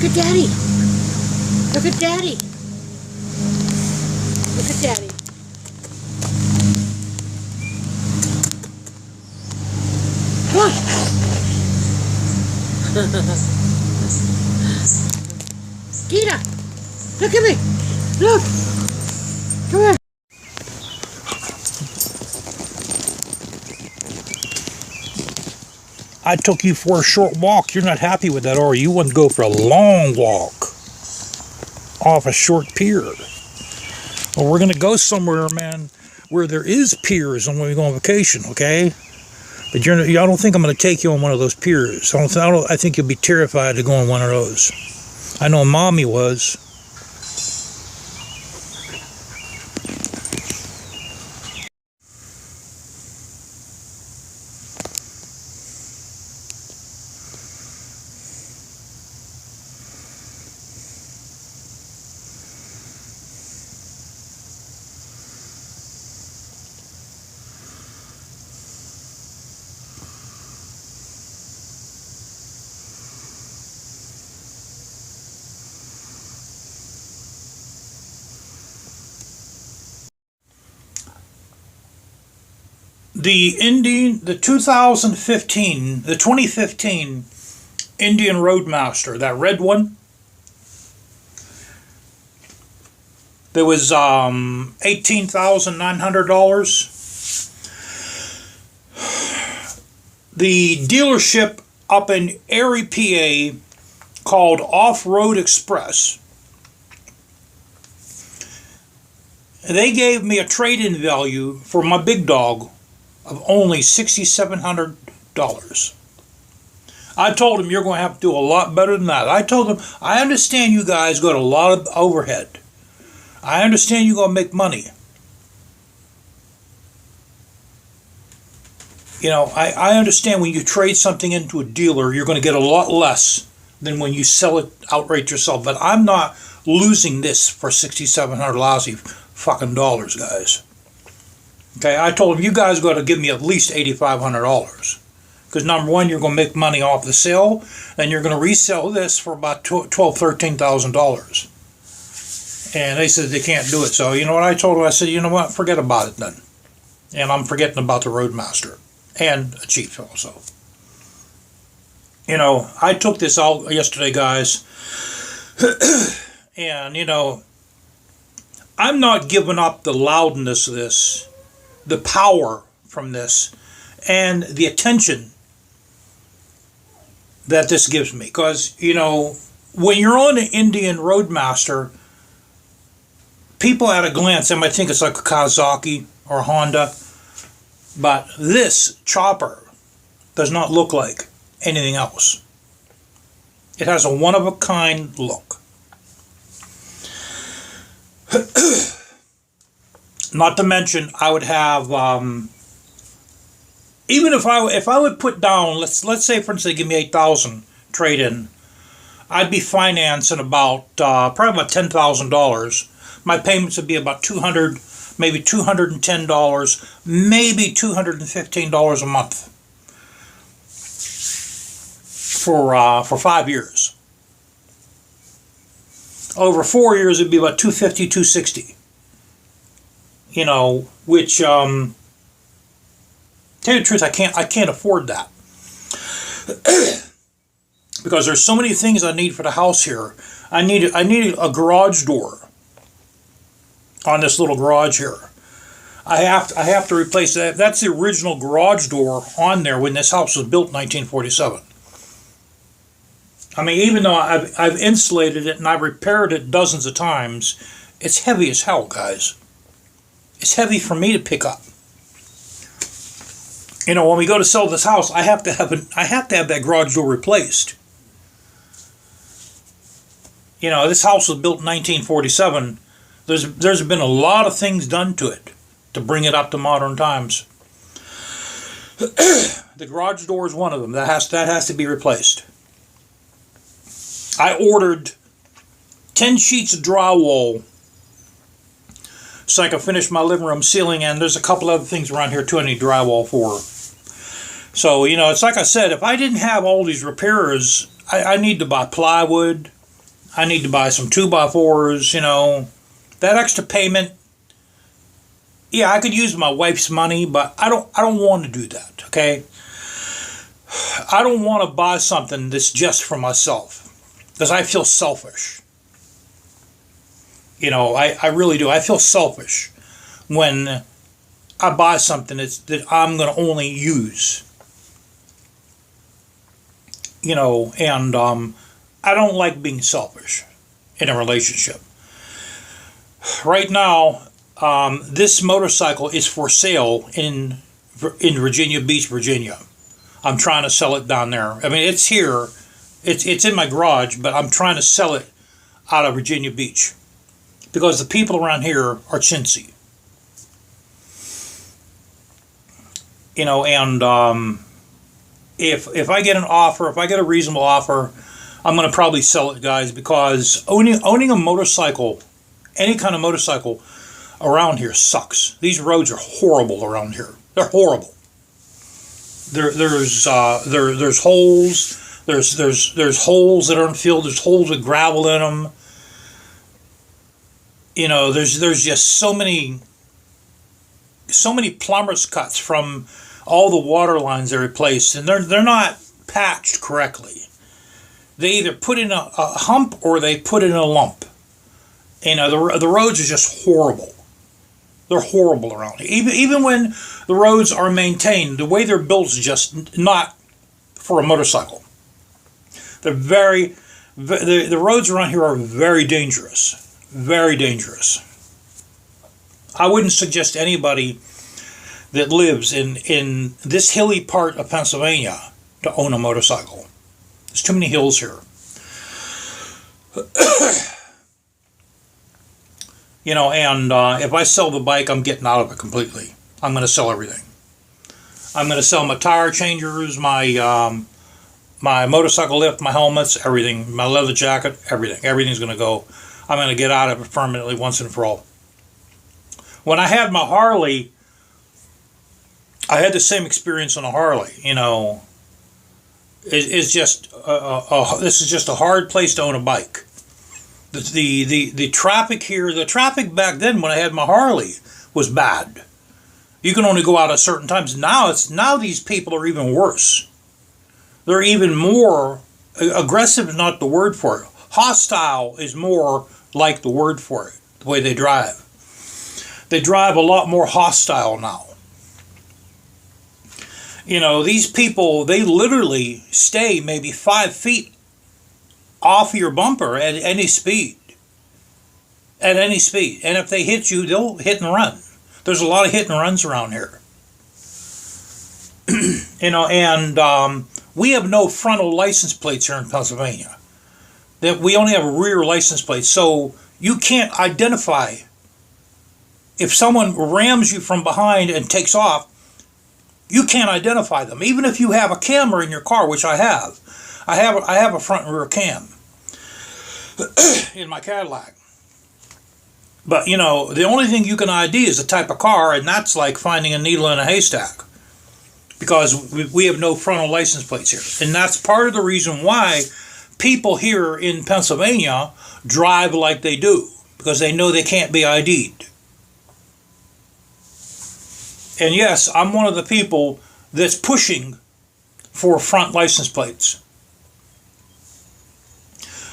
Look at Daddy. Look at Daddy. Look at Daddy. Come on. Gita, look at me. Look. Come here. I took you for a short walk. You're not happy with that, are you? You want to go for a long walk off a short pier. Well, we're going to go somewhere, man, where there is piers when we go on vacation, okay? But I don't think I'm going to take you on one of those piers. I think you'll be terrified to go on one of those. I know Mommy was. The 2015 Indian Roadmaster, that red one, there was $18,900. The dealership up in Erie, PA, called Off-Road Express, they gave me a trade-in value for my big dog of only $6,700. I told him, you're going to have to do a lot better than that. I told him, I understand you guys got a lot of overhead. I understand you're going to make money. You know, I understand when you trade something into a dealer, you're going to get a lot less than when you sell it outright yourself. But I'm not losing this for $6,700 lousy fucking dollars, guys. Okay, I told him, you guys got to give me at least $8,500. Because number one, you're going to make money off the sale, and you're going to resell this for about $13,000. And they said they can't do it. So, you know what I told them? I said, you know what, forget about it then. And I'm forgetting about the Roadmaster. And a Chief also. You know, I took this out yesterday, guys. And, you know, I'm not giving up the loudness of this, the power from this, and the attention that this gives me. Because, you know, when you're on an Indian Roadmaster, people at a glance, they might think it's like a Kawasaki or a Honda. But this chopper does not look like anything else. It has a one-of-a-kind look. Not to mention, I would have, even if I would put down, let's say for instance they give me $8,000 trade-in, I'd be financing about probably about $10,000. My payments would be about $200, maybe $210, maybe $215 a month for 5 years. Over 4 years, it'd be about $250, $260. You know, which, tell you the truth, I can't afford that. Because there's so many things I need for the house here. I need a garage door on this little garage here. I have to replace that. That's the original garage door on there when this house was built in 1947. I mean, even though I've insulated it and I've repaired it dozens of times, it's heavy as hell, guys. It's heavy for me to pick up. You know, when we go to sell this house, I have to have that garage door replaced. You know, this house was built in 1947. There's been a lot of things done to it to bring it up to modern times. The garage door is one of them. That has to be replaced. I ordered 10 sheets of drywall so I can finish my living room ceiling, and there's a couple other things around here too I need drywall for. So, you know, it's like I said, if I didn't have all these repairs, I need to buy plywood, I need to buy some 2x4s, you know. That extra payment, yeah, I could use my wife's money, but I don't want to do that, okay? I don't want to buy something that's just for myself, because I feel selfish. You know, I really do. I feel selfish when I buy something that I'm going to only use. You know, and I don't like being selfish in a relationship. Right now, this motorcycle is for sale in Virginia Beach, Virginia. I'm trying to sell it down there. I mean, it's here. It's in my garage, but I'm trying to sell it out of Virginia Beach because the people around here are chintzy. You know, and if I get an offer, if I get a reasonable offer, I'm going to probably sell it, guys, because owning a motorcycle, any kind of motorcycle around here sucks. These roads are horrible around here. They're horrible. There's holes. There's holes that aren't filled. There's holes with gravel in them. You know, there's just so many plumber's cuts from all the water lines they replaced, and they're not patched correctly. They either put in a hump or they put in a lump. You know, the roads are just horrible. They're horrible around here. Even when the roads are maintained, the way they're built is just not for a motorcycle. They're the roads around here are very dangerous. Very dangerous. I wouldn't suggest anybody that lives in this hilly part of Pennsylvania to own a motorcycle. There's too many hills here. You know, and if I sell the bike, I'm getting out of it completely. I'm going to sell everything. I'm going to sell my tire changers, my motorcycle lift, my helmets, everything, my leather jacket, everything. Everything's going to go. I'm going to get out of it permanently once and for all. When I had my Harley, I had the same experience on a Harley. You know, it's just this is just a hard place to own a bike. The traffic here, the traffic back then when I had my Harley was bad. You can only go out at certain times. Now these people are even worse. They're even more aggressive. Is not the word for it. Hostile is more like the word for it. The way they drive. They drive a lot more hostile now. You know, these people, they literally stay maybe 5 feet off your bumper at any speed. At any speed. And if they hit you, they'll hit and run. There's a lot of hit and runs around here. You know, and we have no frontal license plates here in Pennsylvania. That we only have rear license plates. So you can't identify. If someone rams you from behind and takes off, you can't identify them. Even if you have a camera in your car, which I have. I have a front and rear cam in my Cadillac. But, you know, the only thing you can ID is the type of car, and that's like finding a needle in a haystack. Because we have no frontal license plates here. And that's part of the reason why people here in Pennsylvania drive like they do. Because they know they can't be ID'd. And yes, I'm one of the people that's pushing for front license plates.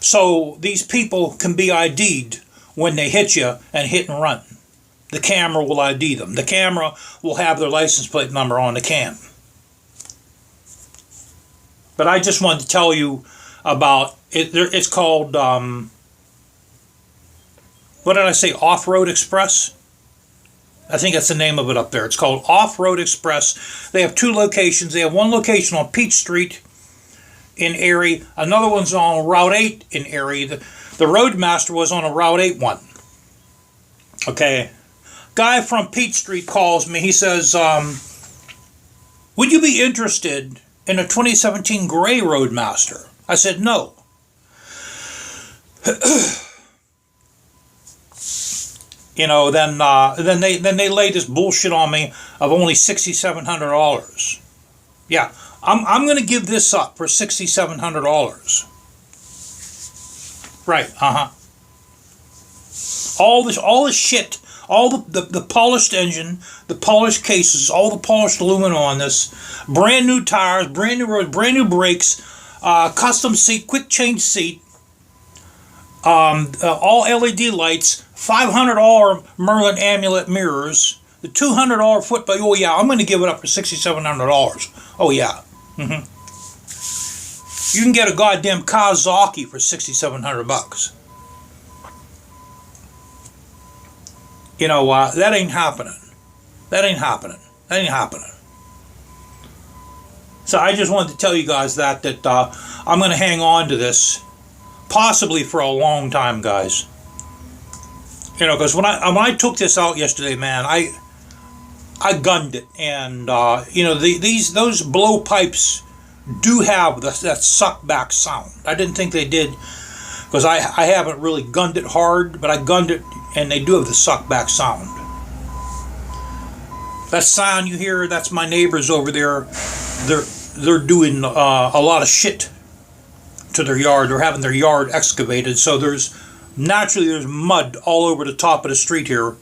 So these people can be ID'd when they hit you and hit and run. The camera will ID them. The camera will have their license plate number on the can. But I just wanted to tell you about it. It's called, what did I say, Off-Road Express? I think that's the name of it up there. It's called Off-Road Express. They have 2 locations. They have one location on Peach Street in Erie. Another one's on Route 8 in Erie. The Roadmaster was on a Route 8 one. Okay. Guy from Peach Street calls me. He says, would you be interested in a 2017 gray Roadmaster? I said, no. You know, then they lay this bullshit on me of only $6,700. Yeah, I'm going to give this up for $6,700. Right. All this shit, all the polished engine, the polished cases, all the polished aluminum on this, brand new tires, brand new roads, brand new brakes, custom seat, quick change seat, all LED lights, $500 Merlin Amulet mirrors, the $200 foot bike. Oh yeah, I'm going to give it up for $6,700. Oh yeah. You can get a goddamn Kawasaki for $6,700. You know, that ain't happening. That ain't happening. That ain't happening. So I just wanted to tell you guys that I'm going to hang on to this, possibly for a long time, guys. You know, because when I took this out yesterday, man, I gunned it, and you know, those blowpipes do have that suck back sound. I didn't think they did, because I haven't really gunned it hard, but I gunned it, and they do have the suck back sound. That sound you hear, that's my neighbors over there. They're doing a lot of shit to their yard. They're having their yard excavated, so there's mud all over the top of the street here.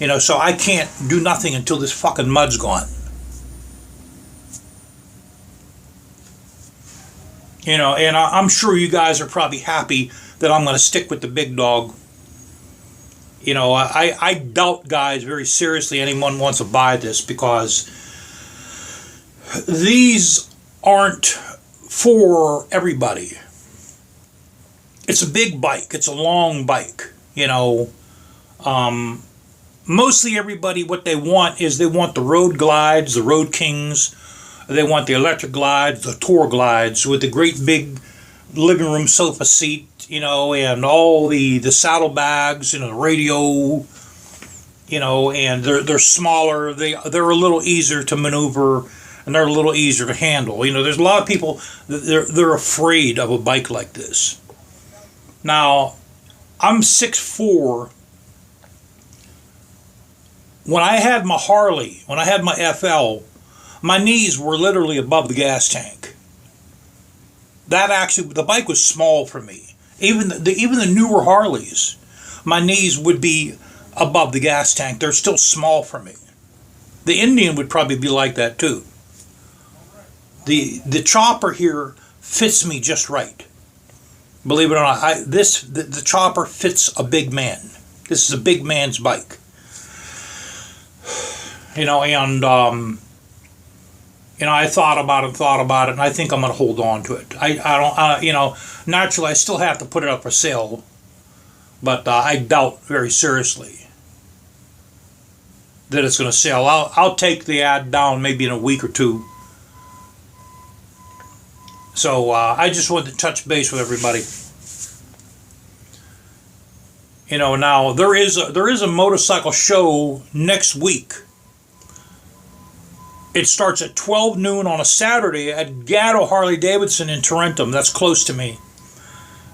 You know, so I can't do nothing until this fucking mud's gone. You know, and I'm sure you guys are probably happy that I'm going to stick with the big dog. You know, I doubt, guys, very seriously anyone wants to buy this, because these aren't for everybody. It's a big bike. It's a long bike. You know, mostly everybody, what they want is they want the road glides, the road kings. They want the electric glides, the tour glides with the great big living room sofa seat, you know, and all the saddlebags, you know, the radio, you know, and they're smaller. They're a little easier to maneuver, and they're a little easier to handle. You know, there's a lot of people that they're afraid of a bike like this. Now, I'm 6'4". When I had my Harley, when I had my FL, my knees were literally above the gas tank. That actually, the bike was small for me. Even the newer Harleys, my knees would be above the gas tank. They're still small for me. The Indian would probably be like that too. The chopper here fits me just right. Believe it or not, the chopper fits a big man. This is a big man's bike. You know, and you know, I thought about it, and I think I'm going to hold on to it. I don't, you know, naturally I still have to put it up for sale, but I doubt very seriously that it's going to sell. I'll take the ad down maybe in a week or two. So I just wanted to touch base with everybody. You know, now there is a motorcycle show next week. It starts at 12 noon on a Saturday at Gatto Harley Davidson in Tarentum. That's close to me.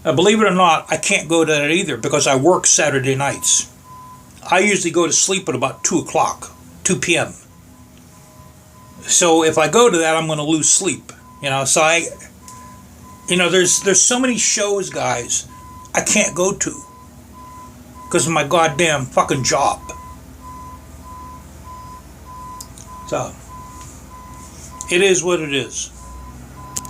Believe it or not, I can't go to that either because I work Saturday nights. I usually go to sleep at about 2 p.m. So if I go to that, I'm going to lose sleep. You know, so there's so many shows, guys, I can't go to because of my goddamn fucking job. So it is what it is.